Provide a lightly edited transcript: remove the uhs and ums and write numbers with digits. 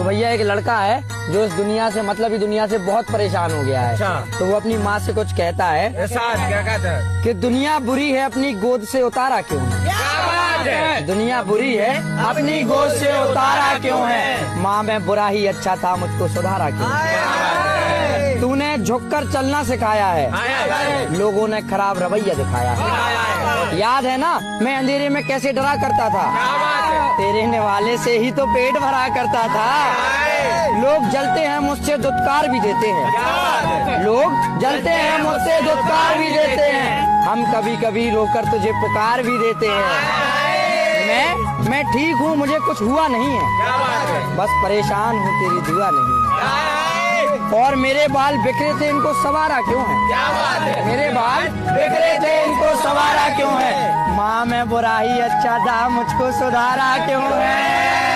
भैया एक लड़का है जो इस दुनिया से मतलब ही दुनिया से बहुत परेशान हो गया है। अच्छा। तो वो अपनी माँ से कुछ कहता है, ऐसा क्या कहता है? कि दुनिया बुरी है अपनी गोद से उतारा क्यों है। क्या बात है? दुनिया बुरी है अपनी गोद से उतारा क्यों है। माँ मैं बुरा ही अच्छा था मुझको सुधारा क्यों है। तूने झुककर चलना सिखाया है, लोगों ने खराब रवैया दिखाया है। याद है ना मैं अंधेरे में कैसे डरा करता था, तेरे निवाले से ही तो पेट भरा करता था। लोग जलते हैं मुझसे दुत्कार भी देते हैं, लोग जलते हैं मुझसे दुत्कार भी देते हैं। हम कभी कभी रोकर तुझे पुकार भी देते हैं। मैं ठीक हूँ, मुझे कुछ हुआ नहीं है, बस परेशान हूँ तेरी दुआ नहीं है। और मेरे बाल बिखरे थे इनको संवारा क्यों है। मेरे बाल बिखरे थे इनको संवारा क्यों है। माँ मैं बुरा ही अच्छा था मुझको सुधारा क्यों है।